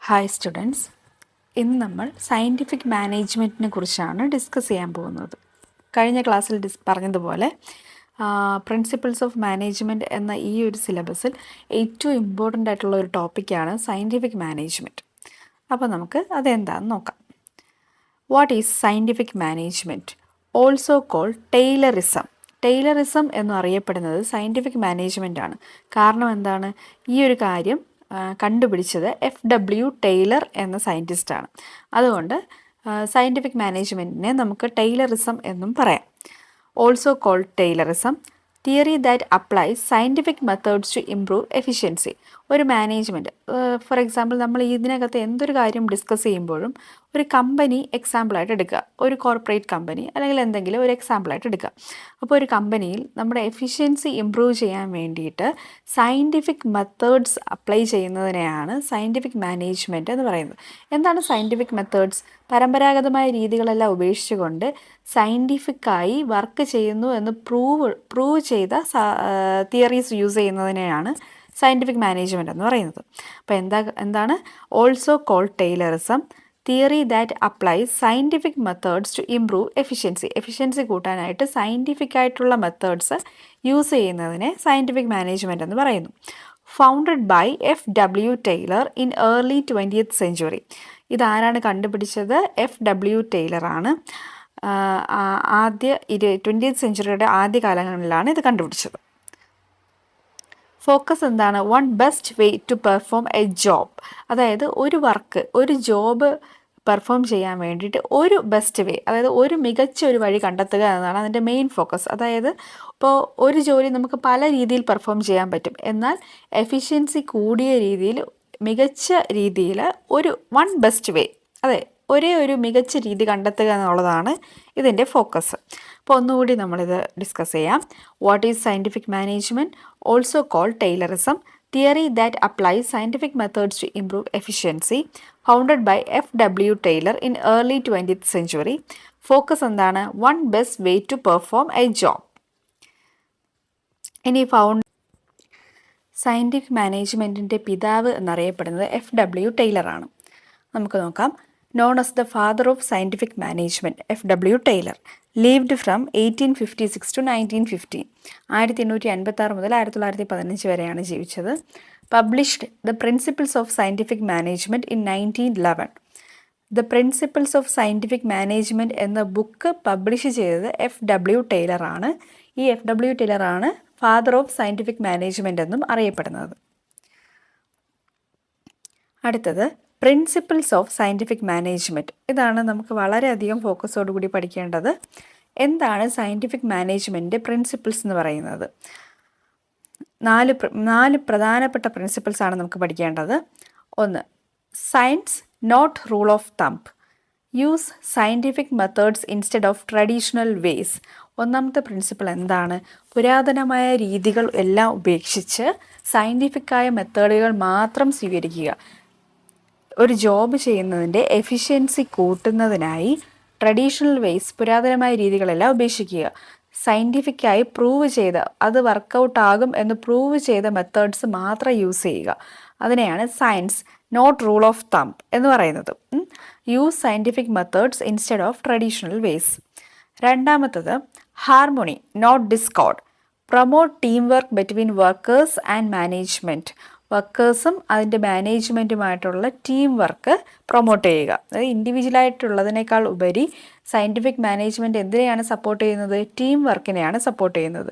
Hi students, ഇന്ന് നമ്മൾ scientific മാനേജ്മെൻറ്റിനെ കുറിച്ചാണ് ഡിസ്കസ് ചെയ്യാൻ പോകുന്നത്. കഴിഞ്ഞ ക്ലാസ്സിൽ പറഞ്ഞതുപോലെ പ്രിൻസിപ്പിൾസ് ഓഫ് മാനേജ്മെൻറ്റ് എന്ന ഈ ഒരു സിലബസിൽ ഏറ്റവും ഇമ്പോർട്ടൻ്റ് ആയിട്ടുള്ള ഒരു ടോപ്പിക്കാണ് സയൻറ്റിഫിക് മാനേജ്മെൻറ്റ്. അപ്പോൾ നമുക്ക് അതെന്താണെന്ന് നോക്കാം. What is scientific management? Also call Taylorism. Taylorism എന്നറിയപ്പെടുന്നത് സയൻറ്റിഫിക് മാനേജ്മെൻ്റ് ആണ്. കാരണം എന്താണ്? ഈ ഒരു കാര്യം കണ്ടുപിടിച്ചത് FW ടൈലർ എന്ന സയൻറ്റിസ്റ്റാണ്. അതുകൊണ്ട് സയൻറ്റിഫിക് മാനേജ്മെൻറ്റിനെ നമുക്ക് ടൈലറിസം എന്നും പറയാം. Also called Taylorism, theory that applies scientific methods to improve efficiency. ഒരു മാനേജ്മെൻറ്റ്, ഫോർ എക്സാമ്പിൾ നമ്മൾ ഇതിനകത്ത് എന്തൊരു കാര്യം ഡിസ്കസ് ചെയ്യുമ്പോഴും ഒരു കമ്പനി എക്സാമ്പിളായിട്ട് എടുക്കുക, ഒരു കോർപ്പറേറ്റ് കമ്പനി അല്ലെങ്കിൽ എന്തെങ്കിലും ഒരു എക്സാമ്പിളായിട്ട് എടുക്കുക. അപ്പോൾ ഒരു കമ്പനിയിൽ നമ്മുടെ എഫിഷ്യൻസി ഇംപ്രൂവ് ചെയ്യാൻ വേണ്ടിയിട്ട് സയൻറ്റിഫിക് മെത്തേഡ്സ് അപ്ലൈ ചെയ്യുന്നതിനെയാണ് സയൻറ്റിഫിക് മാനേജ്മെൻറ്റ് എന്ന് പറയുന്നത്. എന്താണ് സയൻറ്റിഫിക് മെത്തേഡ്സ്? പരമ്പരാഗതമായ രീതികളെല്ലാം ഉപേക്ഷിച്ചുകൊണ്ട് സയൻറ്റിഫിക്കായി വർക്ക് ചെയ്യുന്നു എന്ന് പ്രൂവ് ചെയ്ത തിയറീസ് യൂസ് ചെയ്യുന്നതിനെയാണ് സയൻറ്റിഫിക് മാനേജ്മെൻറ്റ് എന്ന് പറയുന്നത്. അപ്പോൾ എന്താണ് also called Taylorism, theory that applies scientific methods to improve efficiency കൂട്ടാനായിട്ട് സയൻറ്റിഫിക് ആയിട്ടുള്ള മെത്തേഡ്സ് യൂസ് ചെയ്യുന്നതിനെ സയൻറ്റിഫിക് മാനേജ്മെൻറ്റ് എന്ന് പറയുന്നു. Founded by FW Taylor in early 20th century. ഇതാരാണ് കണ്ടുപിടിച്ചത്? FW ടൈലറാണ്. 20th സെഞ്ച്വറിയുടെ ആദ്യ കാലങ്ങളിലാണ് ഇത് കണ്ടുപിടിച്ചത്. ഫോക്കസ് എന്താണ്? One best way to perform a job. അതായത് ഒരു ജോബ് പെർഫോം ചെയ്യാൻ വേണ്ടിയിട്ട് ഒരു ബെസ്റ്റ് വേ, അതായത് ഒരു മികച്ച ഒരു വഴി കണ്ടെത്തുക എന്നതാണ് അതിൻ്റെ മെയിൻ ഫോക്കസ്. അതായത് ഇപ്പോൾ ഒരു ജോലി നമുക്ക് പല രീതിയിൽ പെർഫോം ചെയ്യാൻ പറ്റും, എന്നാൽ എഫിഷ്യൻസി കൂടിയ രീതിയിൽ മികച്ച രീതിയിൽ വൺ ബെസ്റ്റ് വേ, അതെ, ഒരേ ഒരു മികച്ച രീതി കണ്ടെത്തുക എന്നുള്ളതാണ് ഇതിൻ്റെ ഫോക്കസ്. അപ്പോൾ ഒന്നുകൂടി നമ്മളിത് ഡിസ്കസ് ചെയ്യാം. What is scientific management? Also called Taylorism, theory that applies scientific methods to improve efficiency, founded by FW Taylor in early 20th century. Focus എന്താണ്? One best way to perform a job. ഇനി scientific മാനേജ്മെൻറ്റിൻ്റെ പിതാവ് എന്നറിയപ്പെടുന്നത് FW ടൈലറാണ്. നമുക്ക് നോക്കാം. Known as the father of scientific management, FW Taylor lived from 1856 to 1915. 1856 മുതൽ 1915 വരെയാണ് ജീവിച്ചത്. Published The Principles of Scientific Management in 1911. The Principles of Scientific Management എന്ന ബുക്ക് പബ്ലിഷ് ചെയ്തത് FW ടൈലറാണ്. ഈ FW ടൈലറാണ് ഫാദർ ഓഫ് സയൻറ്റിഫിക് മാനേജ്മെൻറ്റ് എന്നും അറിയപ്പെടുന്നത്. അടുത്തത് പ്രിൻസിപ്പിൾസ് ഓഫ് സയൻറ്റിഫിക് മാനേജ്മെൻറ്റ്. ഇതാണ് നമുക്ക് വളരെയധികം ഫോക്കസോടുകൂടി പഠിക്കേണ്ടത്. എന്താണ് സയൻറ്റിഫിക് മാനേജ്മെൻറ്റ് പ്രിൻസിപ്പിൾസ് എന്ന് പറയുന്നത്? നാല് പ്രധാനപ്പെട്ട പ്രിൻസിപ്പിൾസാണ് നമുക്ക് പഠിക്കേണ്ടത്. ഒന്ന്, science not rule of thumb. Use scientific methods instead of traditional ways. ഒന്നാമത്തെ പ്രിൻസിപ്പിൾ എന്താണ്? പുരാതനമായ രീതികൾ എല്ലാം ഉപേക്ഷിച്ച് സയൻറ്റിഫിക്കായ മെത്തേഡുകൾ മാത്രം സ്വീകരിക്കുക. ഒരു ജോബ് ചെയ്യുന്നതിൻ്റെ എഫിഷ്യൻസി കൂട്ടുന്നതിനായി ട്രഡീഷണൽ വേസ്, പുരാതനമായ രീതികളെല്ലാം ഉപേക്ഷിക്കുക. സയൻറ്റിഫിക്കായി പ്രൂവ് ചെയ്ത, അത് വർക്കൗട്ട് ആകും എന്ന് പ്രൂവ് ചെയ്ത മെത്തേഡ്സ് മാത്രം യൂസ് ചെയ്യുക. അതിനെയാണ് science not rule of thumb എന്ന് പറയുന്നത്. Use scientific methods instead of traditional ways. രണ്ടാമത്തത് harmony not discord. Promote teamwork between workers and management. വർക്കേഴ്സും അതിൻ്റെ മാനേജ്മെൻറ്റുമായിട്ടുള്ള ടീം വർക്ക് പ്രൊമോട്ട് ചെയ്യുക. അതായത് ഇൻഡിവിജ്വലായിട്ടുള്ളതിനേക്കാൾ ഉപരി സയൻറ്റിഫിക് മാനേജ്മെൻറ്റ് എന്തിനെയാണ് സപ്പോർട്ട് ചെയ്യുന്നത്? ടീം വർക്കിനെയാണ് സപ്പോർട്ട് ചെയ്യുന്നത്.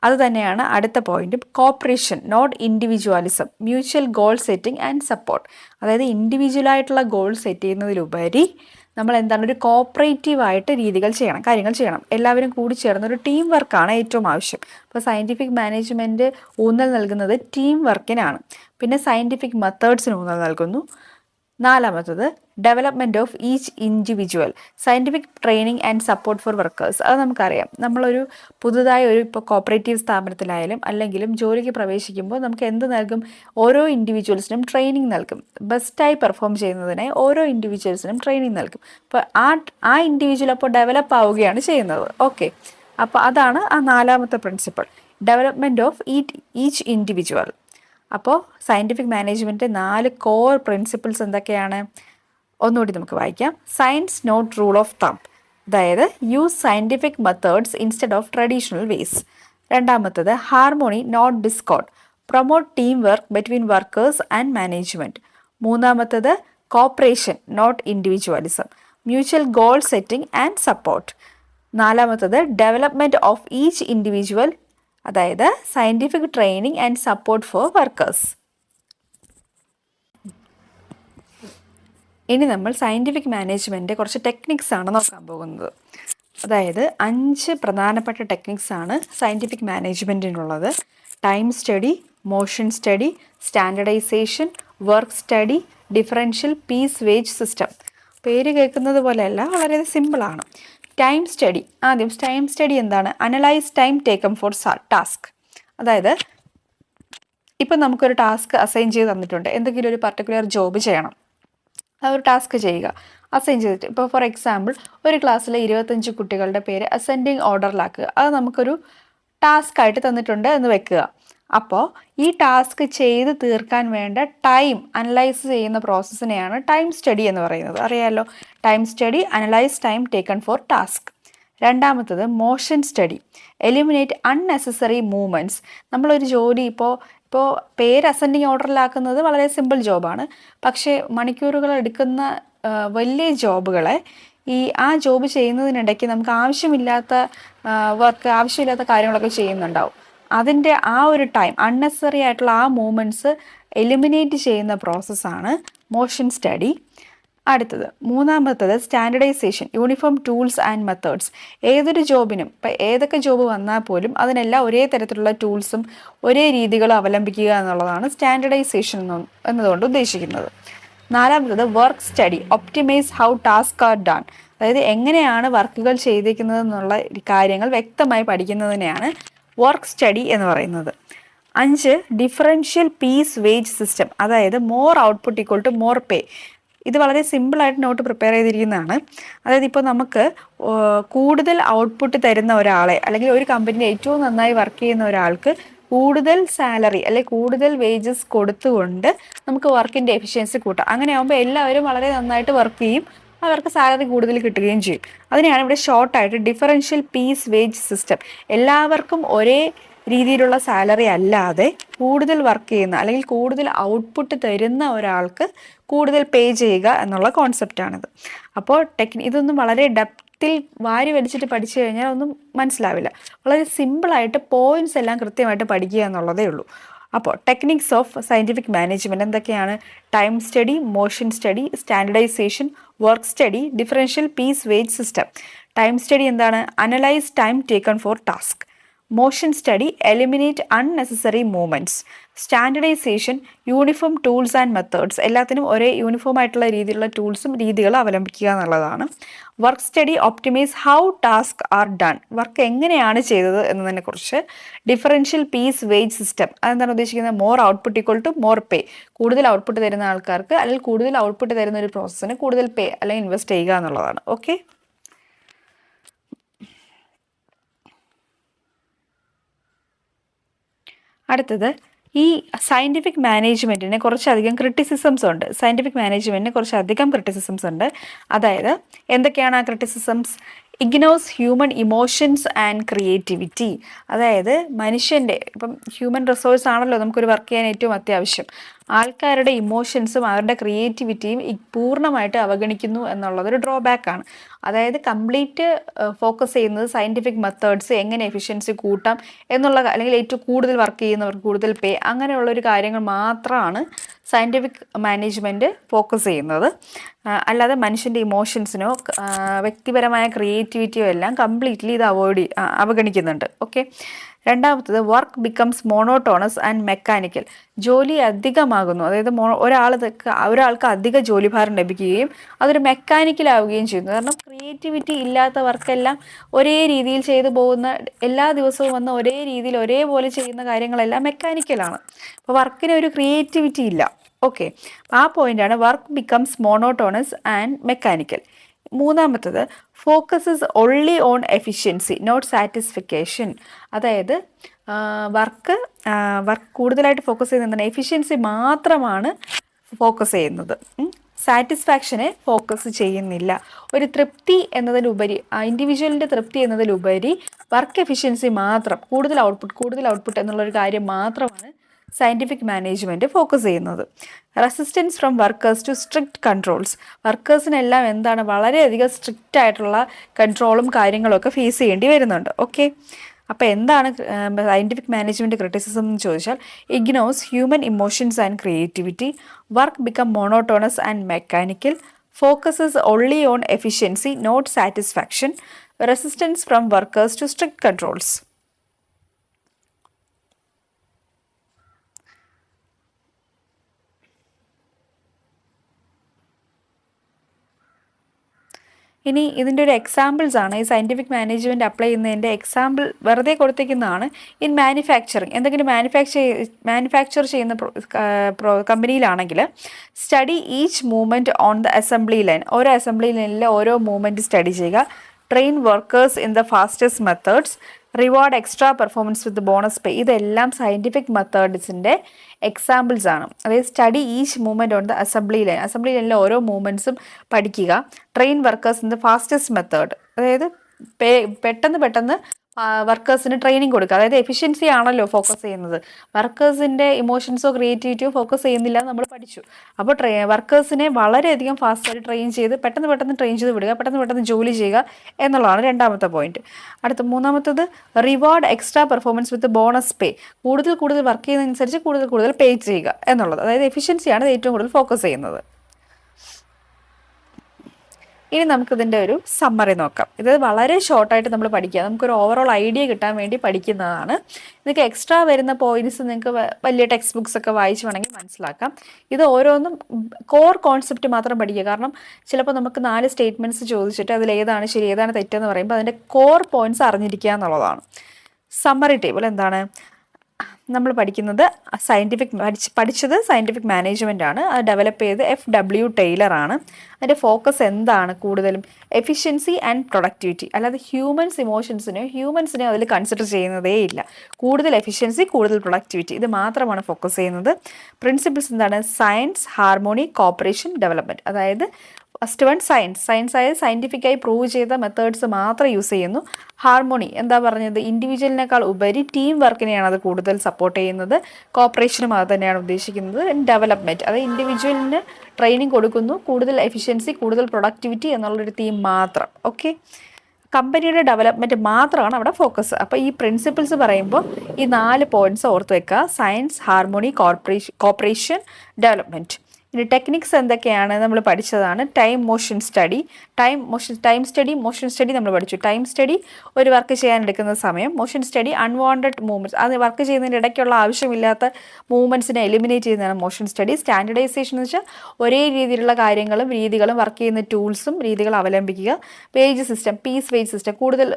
അതുതന്നെയാണ് അടുത്ത point. Cooperation not individualism. Mutual goal setting and support. അതായത് ഇൻഡിവിജ്വലായിട്ടുള്ള ഗോൾ സെറ്റ് ചെയ്യുന്നതിലുപരി നമ്മൾ എന്താണ്, ഒരു കോപ്പറേറ്റീവായിട്ട് കാര്യങ്ങൾ ചെയ്യണം. എല്ലാവരും കൂടി ചേർന്ന് ഒരു ടീം വർക്കാണ് ഏറ്റവും ആവശ്യം. അപ്പോൾ സയൻറ്റിഫിക് മാനേജ്മെൻറ്റ് ഊന്നൽ നൽകുന്നത് ടീം വർക്കിനാണ്. പിന്നെ സയൻറ്റിഫിക് മെത്തേഡ്സിന് ഊന്നൽ നൽകുന്നു. നാലാമത്തത് development of each individual. Scientific training and support for workers. അത് നമുക്കറിയാം. നമ്മളൊരു പുതുതായി ഇപ്പോൾ കോപ്പറേറ്റീവ് സ്ഥാപനത്തിലായാലും അല്ലെങ്കിലും ജോലിക്ക് പ്രവേശിക്കുമ്പോൾ നമുക്ക് എന്ത് നൽകും? ഓരോ ഇൻഡിവിജ്വൽസിനും ട്രെയിനിങ് നൽകും. ബെസ്റ്റായി പെർഫോം ചെയ്യുന്നതിനായി ഓരോ ഇൻഡിവിജ്വൽസിനും ട്രെയിനിങ് നൽകും. അപ്പോൾ ആ ഇൻഡിവിജ്വൽ അപ്പോൾ ഡെവലപ്പ് ആവുകയാണ് ചെയ്യുന്നത്. ഓക്കെ, അപ്പോൾ അതാണ് ആ നാലാമത്തെ principle, development of each individual. അപ്പോൾ സയൻറ്റിഫിക് മാനേജ്മെൻറ്റ് 4 കോർ പ്രിൻസിപ്പിൾസ് എന്തൊക്കെയാണ്? ഒന്നുകൂടി നമുക്ക് വായിക്കാം. Science not rule of thumb, അതായത് use scientific methods instead of traditional ways. രണ്ടാമത്തത് harmony not discord, promote teamwork between workers and management. മൂന്നാമത്തത് cooperation not individualism, mutual goal setting and support. നാലാമത്തത് development of each individual, അതായത് scientific training and support for workers. ഇനി നമ്മൾ scientific management കുറച്ച് techniques ആണ് നോക്കാൻ പോകുന്നത്. അതായത് 5 പ്രധാനപ്പെട്ട ടെക്നിക്സ് ആണ് സയൻറ്റിഫിക് മാനേജ്മെൻറ്റിനുള്ളത്. Time study, motion study, standardisation, work study, differential piece wage system. പേര് കേൾക്കുന്നത് പോലെയല്ല, വളരെ സിമ്പിളാണ്. Time study. ആദ്യം ടൈം സ്റ്റഡി എന്താണ്? Analyse time taken for task. അതായത് ഇപ്പം നമുക്കൊരു ടാസ്ക് അസൈൻ ചെയ്ത് തന്നിട്ടുണ്ട്, എന്തെങ്കിലും ഒരു പർട്ടിക്കുലർ ജോബ് ചെയ്യണം, ആ ഒരു ടാസ്ക് ചെയ്യുക, അസൈൻ ചെയ്തിട്ട്. ഇപ്പോൾ ഫോർ എക്സാമ്പിൾ ഒരു ക്ലാസ്സിലെ 25 കുട്ടികളുടെ പേര് അസെൻഡിങ് ഓർഡറിലാക്കുക. അത് നമുക്കൊരു ടാസ്ക് ആയിട്ട് തന്നിട്ടുണ്ട് എന്ന് വെക്കുക. അപ്പോൾ ഈ ടാസ്ക് ചെയ്ത് തീർക്കാൻ വേണ്ട ടൈം അനലൈസ് ചെയ്യുന്ന പ്രോസസ്സിനെയാണ് ടൈം സ്റ്റഡി എന്ന് പറയുന്നത്. അറിയാമല്ലോ, time study analyse time taken for task. രണ്ടാമത്തത് motion study, eliminate unnecessary movements. നമ്മളൊരു ജോലി ഇപ്പോൾ പേര് അസെൻഡിങ് ഓർഡറിലാക്കുന്നത് വളരെ സിമ്പിൾ ജോബാണ്. പക്ഷേ മണിക്കൂറുകൾ എടുക്കുന്ന വലിയ ജോബുകളെ ആ ജോബ് ചെയ്യുന്നതിനിടയ്ക്ക് നമുക്ക് ആവശ്യമില്ലാത്ത വർക്ക്, ആവശ്യമില്ലാത്ത കാര്യങ്ങളൊക്കെ ചെയ്യുന്നുണ്ടാവും. അതിൻ്റെ ആ ഒരു ടൈം, അൺനെസറി ആയിട്ടുള്ള ആ മൂവ്മെൻറ്റ്സ് എലിമിനേറ്റ് ചെയ്യുന്ന പ്രോസസ്സാണ് മോഷൻ സ്റ്റഡി. അടുത്തത് മൂന്നാമത്തത് standardisation, uniform tools and methods. ഏതൊരു ജോബിനും, ഇപ്പം ഏതൊക്കെ ജോബ് വന്നാൽ പോലും അതിനെല്ലാം ഒരേ തരത്തിലുള്ള ടൂൾസും ഒരേ രീതികളും അവലംബിക്കുക എന്നുള്ളതാണ് സ്റ്റാൻഡർഡൈസേഷൻ എന്നതുകൊണ്ട് ഉദ്ദേശിക്കുന്നത്. നാലാമത്തത് work study, optimise how task are done. അതായത് എങ്ങനെയാണ് വർക്കുകൾ ചെയ്തിരിക്കുന്നത് എന്നുള്ള കാര്യങ്ങൾ വ്യക്തമായി പഠിക്കുന്നതിനെയാണ് വർക്ക് സ്റ്റഡി എന്ന് പറയുന്നത്. 5 ഡിഫറൻഷ്യൽ പീസ് വേജ് സിസ്റ്റം, അതായത് more output equal to more pay. ഇത് വളരെ സിമ്പിളായിട്ട് നോട്ട് പ്രിപ്പയർ ചെയ്തിരിക്കുന്നതാണ്. അതായത് ഇപ്പോൾ നമുക്ക് കൂടുതൽ ഔട്ട്പുട്ട് തരുന്ന ഒരാളെ, അല്ലെങ്കിൽ ഒരു കമ്പനിയിൽ ഏറ്റവും നന്നായി വർക്ക് ചെയ്യുന്ന ഒരാൾക്ക് കൂടുതൽ സാലറി അല്ലെങ്കിൽ കൂടുതൽ വേജസ് കൊടുത്തുകൊണ്ട് നമുക്ക് വർക്കിൻ്റെ എഫിഷ്യൻസി കൂട്ടാം. അങ്ങനെ ആകുമ്പോൾ എല്ലാവരും വളരെ നന്നായിട്ട് വർക്ക് ചെയ്യും, അവർക്ക് സാലറി കൂടുതൽ കിട്ടുകയും ചെയ്യും. അതിനെയാണ് ഇവിടെ ഷോർട്ടായിട്ട് ഡിഫറൻഷ്യൽ പീസ് വേജ് സിസ്റ്റം. എല്ലാവർക്കും ഒരേ രീതിയിലുള്ള സാലറി അല്ലാതെ കൂടുതൽ വർക്ക് ചെയ്യുന്ന അല്ലെങ്കിൽ കൂടുതൽ ഔട്ട്പുട്ട് തരുന്ന ഒരാൾക്ക് കൂടുതൽ പേ ചെയ്യുക എന്നുള്ള കോൺസെപ്റ്റാണിത്. അപ്പോൾ ഇതൊന്നും വളരെ ഡെപ്തിൽ വാരി വലിച്ചിട്ട് പഠിച്ചു കഴിഞ്ഞാൽ ഒന്നും മനസ്സിലാവില്ല. വളരെ സിമ്പിളായിട്ട് പോയിന്റ്സ് എല്ലാം കൃത്യമായിട്ട് പഠിക്കുക എന്നുള്ളതേ ഉള്ളൂ. അപ്പോൾ ടെക്നിക്സ് ഓഫ് സയൻറ്റിഫിക് മാനേജ്മെൻറ്റ് എന്തൊക്കെയാണ്? Time study, motion study, standardisation, work study, differential piece wage system. Time study എന്താണ്? Analyse time taken for task. Motion study, eliminate unnecessary movements. Standardisation, uniform tools and methods. എല്ലാത്തിനും ഒരേ uniform ആയിട്ടുള്ള രീതിയിലുള്ള ടൂൾസും രീതികളും അവലംബിക്കുക എന്നുള്ളതാണ്. Work study, optimise how task are done. Work എങ്ങനെയാണ് ചെയ്തത് എന്നതിനെ കുറിച്ച്. ഡിഫറൻഷ്യൽ പീസ് വേജ് സിസ്റ്റം, അതെന്താണ് ഉദ്ദേശിക്കുന്നത്? More output equal to more pay. കൂടുതൽ ഔട്ട്പുട്ട് തരുന്ന ആൾക്കാർക്ക് അല്ലെങ്കിൽ കൂടുതൽ ഔട്ട്പുട്ട് തരുന്ന ഒരു പ്രോസസ്സിന് കൂടുതൽ പേ അല്ലെങ്കിൽ ഇൻവെസ്റ്റ് ചെയ്യുക എന്നുള്ളതാണ്. ഓക്കെ. അടുത്തത് ഈ സയൻറ്റിഫിക് മാനേജ്മെൻറ്റിന് കുറച്ചധികം ക്രിറ്റിസിസംസ് ഉണ്ട്. സയൻറ്റിഫിക് മാനേജ്മെൻറ്റിന് കുറച്ചധികം ക്രിറ്റിസിസംസ് ഉണ്ട്. അതായത് എന്തൊക്കെയാണ് ആ criticisms? Ignores human emotions and creativity. അതായത് മനുഷ്യൻ്റെ, ഇപ്പം ഹ്യൂമൻ റിസോഴ്സ് ആണല്ലോ നമുക്കൊരു വർക്ക് ചെയ്യാൻ ഏറ്റവും അത്യാവശ്യം. ആൾക്കാരുടെ ഇമോഷൻസും അവരുടെ ക്രിയേറ്റിവിറ്റിയും പൂർണ്ണമായിട്ട് അവഗണിക്കുന്നു എന്നുള്ളതൊരു ഡ്രോബാക്കാണ്. അതായത് കംപ്ലീറ്റ് ഫോക്കസ് ചെയ്യുന്നത് സയൻറ്റിഫിക് മെത്തേഡ്സ്, എങ്ങനെ എഫിഷ്യൻസി കൂട്ടാം എന്നുള്ള, അല്ലെങ്കിൽ ഏറ്റവും കൂടുതൽ വർക്ക് ചെയ്യുന്നവർക്ക് കൂടുതൽ പേ, അങ്ങനെയുള്ളൊരു കാര്യങ്ങൾ മാത്രമാണ് സയൻറ്റിഫിക് മാനേജ്മെൻറ്റ് ഫോക്കസ് ചെയ്യുന്നത്. അല്ലാതെ മനുഷ്യൻ്റെ ഇമോഷൻസിനോ വ്യക്തിപരമായ ക്രിയേറ്റിവിറ്റിയോ എല്ലാം കംപ്ലീറ്റ്ലി ഇത് അവഗണിക്കുന്നുണ്ട്. ഓക്കെ. രണ്ടാമത്തത് work becomes monotonous and mechanical. ജോലി അധികമാകുന്നു, അതായത് ഒരാൾക്ക് അധിക ജോലിഭാരം ലഭിക്കുകയും അതൊരു മെക്കാനിക്കലാവുകയും ചെയ്യുന്നു. കാരണം ക്രിയേറ്റിവിറ്റി ഇല്ലാത്ത വർക്കെല്ലാം ഒരേ രീതിയിൽ ചെയ്തു പോകുന്ന, എല്ലാ ദിവസവും വന്ന് ഒരേ രീതിയിൽ ഒരേപോലെ ചെയ്യുന്ന കാര്യങ്ങളെല്ലാം മെക്കാനിക്കലാണ്. അപ്പോൾ വർക്കിന് ഒരു ക്രിയേറ്റിവിറ്റി ഇല്ല. ഓക്കെ, ആ പോയിന്റാണ് work becomes monotonous and mechanical. മൂന്നാമത്തത് focuses only on efficiency not satisfaction. അതായത് വർക്ക് കൂടുതലായിട്ട് ഫോക്കസ് ചെയ്യുന്നത് എന്താണ്, എഫിഷ്യൻസി മാത്രമാണ് ഫോക്കസ് ചെയ്യുന്നത്. സാറ്റിസ്ഫാക്ഷനെ ഫോക്കസ് ചെയ്യുന്നില്ല. ഒരു തൃപ്തി എന്നതിലുപരി, ഇൻഡിവിജ്വലിൻ്റെ തൃപ്തി എന്നതിലുപരി വർക്ക് എഫിഷ്യൻസി മാത്രം, കൂടുതൽ ഔട്ട്പുട്ട് എന്നുള്ളൊരു കാര്യം മാത്രമാണ് സയൻറ്റിഫിക് മാനേജ്മെൻറ്റ് ഫോക്കസ് ചെയ്യുന്നത്. Resistance from workers to strict controls. വർക്കേഴ്സിനെല്ലാം എന്താണ്, വളരെയധികം സ്ട്രിക്റ്റ് ആയിട്ടുള്ള കൺട്രോളും കാര്യങ്ങളും ഒക്കെ ഫേസ് ചെയ്യേണ്ടി വരുന്നുണ്ട്. ഓക്കെ, അപ്പോൾ എന്താണ് സയൻറ്റിഫിക് മാനേജ്മെൻറ്റ് ക്രിറ്റിസിസം എന്ന് ചോദിച്ചാൽ, ignores human emotions and creativity, work become monotonous and mechanical, focuses only on efficiency not satisfaction, resistance from workers to strict controls. ഇനി ഇതിൻ്റെ ഒരു എക്സാമ്പിൾസ് ആണ്, ഈ സയൻറ്റിഫിക് മാനേജ്മെൻറ്റ് അപ്ലൈ ചെയ്യുന്നതിൻ്റെ എക്സാമ്പിൾ വെറുതെ കൊടുത്തേക്കുന്നതാണ്. ഇൻ മാനുഫാക്ചറിങ്, എന്തെങ്കിലും മാനുഫാക്ചർ ചെയ്യുന്ന കമ്പനിയിലാണെങ്കിൽ, study each movement on the assembly line, ഓരോ അസംബ്ലി ലൈനിലെ ഓരോ മൂവ്മെൻറ്റ് സ്റ്റഡി ചെയ്യുക. Train workers in the fastest methods, reward extra performance with bonus പേ. ഇതെല്ലാം സയൻറ്റിഫിക് മെത്തേഡ്സിൻ്റെ എക്സാമ്പിൾസ് ആണ്. അതായത് study each movement on the assembly ലൈനിലെ ഓരോ മൂവ്മെൻറ്റ്സും പഠിക്കുക. Train workers in the fastest method, അതായത് പെട്ടെന്ന് വർക്കേഴ്സിന് ട്രെയിനിങ് കൊടുക്കുക. അതായത് എഫിഷ്യൻസി ആണല്ലോ ഫോക്കസ് ചെയ്യുന്നത്, വർക്കേഴ്സിൻ്റെ ഇമോഷൻസോ ക്രിയേറ്റിവിറ്റിയോ ഫോക്കസ് ചെയ്യുന്നില്ല നമ്മൾ പഠിച്ചു. അപ്പോൾ വർക്കേഴ്സിനെ വളരെയധികം ഫാസ്റ്റായിട്ട് ട്രെയിൻ ചെയ്ത് പെട്ടെന്ന് ട്രെയിൻ ചെയ്ത് വിടുക, പെട്ടെന്ന് ജോലി ചെയ്യുക എന്നുള്ളതാണ് രണ്ടാമത്തെ പോയിന്റ്. മൂന്നാമത്തത് reward extra performance with bonus pay, കൂടുതൽ വർക്ക് ചെയ്യുന്നതനുസരിച്ച് കൂടുതൽ പേ ചെയ്യുക എന്നുള്ളത്. അതായത് എഫിഷ്യൻസിയാണ് ഏറ്റവും കൂടുതൽ ഫോക്കസ് ചെയ്യുന്നത്. ഇനി നമുക്കിതിൻ്റെ ഒരു സമ്മറി നോക്കാം. ഇത് വളരെ ഷോർട്ടായിട്ട് നമ്മൾ പഠിക്കുക, നമുക്കൊരു ഓവറോൾ ഐഡിയ കിട്ടാൻ വേണ്ടി പഠിക്കുന്നതാണ്. നിങ്ങൾക്ക് എക്സ്ട്രാ വരുന്ന പോയിന്റ്സ് നിങ്ങൾക്ക് വലിയ ടെക്സ്റ്റ് ബുക്സ് ഒക്കെ വായിച്ച് വേണമെങ്കിൽ മനസ്സിലാക്കാം. ഇത് ഓരോന്നും കോർ കോൺസെപ്റ്റ് മാത്രം പഠിക്കുക. കാരണം ചിലപ്പോൾ നമുക്ക് 4 സ്റ്റേറ്റ്മെൻറ്റ്സ് ചോദിച്ചിട്ട് അതിൽ ഏതാണ് ശരി ഏതാണ് തെറ്റെന്ന് പറയുമ്പോൾ അതിൻ്റെ കോർ പോയിന്റ്സ് അറിഞ്ഞിരിക്കുക എന്നുള്ളതാണ്. സമ്മറി ടേബിൾ എന്താണ്, നമ്മൾ പഠിക്കുന്നത് പഠിച്ചത് സയൻറ്റിഫിക് മാനേജ്മെൻ്റ് ആണ്. അത് ഡെവലപ്പ് ചെയ്ത് FW ടൈലർ ആണ്. അതിൻ്റെ ഫോക്കസ് എന്താണ്, കൂടുതലും എഫിഷ്യൻസി ആൻഡ് പ്രൊഡക്ടിവിറ്റി. അല്ലാതെ ഹ്യൂമൻസിനെ അതിൽ കൺസിഡർ ചെയ്യുന്നതേ ഇല്ല. കൂടുതൽ എഫിഷ്യൻസി, കൂടുതൽ പ്രൊഡക്ടിവിറ്റി, ഇത് മാത്രമാണ് ഫോക്കസ് ചെയ്യുന്നത്. പ്രിൻസിപ്പിൾസ് എന്താണ്, സയൻസ്, ഹാർമോണി, കോപ്പറേഷൻ, ഡെവലപ്മെൻറ്റ്. അതായത് ഫസ്റ്റ് വൺ സയൻസ് ആയത് സയൻറ്റിഫിക്കായി പ്രൂവ് ചെയ്ത മെത്തേഡ്സ് മാത്രം യൂസ് ചെയ്യുന്നു. ഹാർമോണി എന്താ പറഞ്ഞത്, ഇൻഡിവിജ്വലിനേക്കാൾ ഉപരി ടീം വർക്കിനെയാണ് അത് കൂടുതൽ സപ്പോർട്ട് ചെയ്യുന്നത്. കോപ്പറേഷനും അത് തന്നെയാണ് ഉദ്ദേശിക്കുന്നത്. ഡെവലപ്മെൻറ്റ്, അത് ഇൻഡിവിജ്വലിന് ട്രെയിനിങ് കൊടുക്കുന്നു, കൂടുതൽ എഫിഷ്യൻസി, കൂടുതൽ പ്രൊഡക്ടിവിറ്റി എന്നുള്ളൊരു തീം മാത്രം. ഓക്കെ, കമ്പനിയുടെ ഡെവലപ്മെൻറ്റ് മാത്രമാണ് അവിടെ ഫോക്കസ്. അപ്പോൾ ഈ പ്രിൻസിപ്പിൾസ് പറയുമ്പോൾ ഈ 4 പോയിന്റ്സ് ഓർത്ത് വെക്കുക: സയൻസ്, ഹാർമോണി, കോപ്പറേഷൻ, ഡെവലപ്മെൻറ്റ്. ഇനി ടെക്നിക്സ് എന്തൊക്കെയാണ് നമ്മൾ പഠിച്ചതാണ്. മോഷൻ സ്റ്റഡി നമ്മൾ പഠിച്ചു. ടൈം സ്റ്റഡി ഒരു വർക്ക് ചെയ്യാൻ എടുക്കുന്ന സമയം. മോഷൻ സ്റ്റഡി അൺവാണ്ടഡ് മൂവ്മെൻറ്റ്സ്, അത് വർക്ക് ചെയ്യുന്നതിന് ഇടയ്ക്കുള്ള ആവശ്യമില്ലാത്ത മൂവ്മെൻറ്റ്സിനെ എലിമിനേറ്റ് ചെയ്യുന്നതാണ് മോഷൻ സ്റ്റഡി. സ്റ്റാൻഡർഡൈസേഷൻ എന്ന് വെച്ചാൽ ഒരേ രീതിയിലുള്ള കാര്യങ്ങളും രീതികളും വർക്ക് ചെയ്യുന്ന ടൂൾസും രീതികളും അവലംബിക്കുക. Wage system, piece wage system, കൂടുതൽ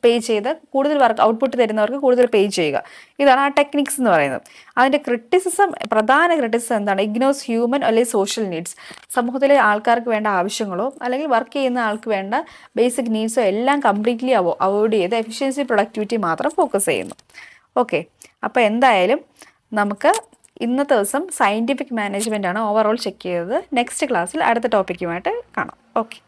പേ ചെയ്ത് കൂടുതൽ വർക്ക് ഔട്ട്പുട്ട് തരുന്നവർക്ക് കൂടുതൽ പേ ചെയ്യുക. ഇതാണ് ആ ടെക്നിക്സ് എന്ന് പറയുന്നത്. അതിൻ്റെ പ്രധാന ക്രിറ്റിസിസം എന്താണ്, ഇഗ്നോസ് ഹ്യൂമൻ അല്ലെങ്കിൽ സോഷ്യൽ നീഡ്സ്. സമൂഹത്തിലെ ആൾക്കാർക്ക് വേണ്ട ആവശ്യങ്ങളോ അല്ലെങ്കിൽ വർക്ക് ചെയ്യുന്ന ആൾക്ക് വേണ്ട ബേസിക് നീഡ്സോ എല്ലാം കംപ്ലീറ്റ്ലി അവോയ്ഡ് ചെയ്ത് എഫിഷ്യൻസി, പ്രൊഡക്ടിവിറ്റി മാത്രം ഫോക്കസ് ചെയ്യുന്നു. ഓക്കെ, അപ്പോൾ എന്തായാലും നമുക്ക് ഇന്നത്തെ ദിവസം സയൻറ്റിഫിക് മാനേജ്മെൻ്റ് ആണ് ഓവറോൾ ചെക്ക് ചെയ്തത്. നെക്സ്റ്റ് ക്ലാസ്സിൽ അടുത്ത ടോപ്പിക്കുമായിട്ട് കാണാം. ഓക്കെ.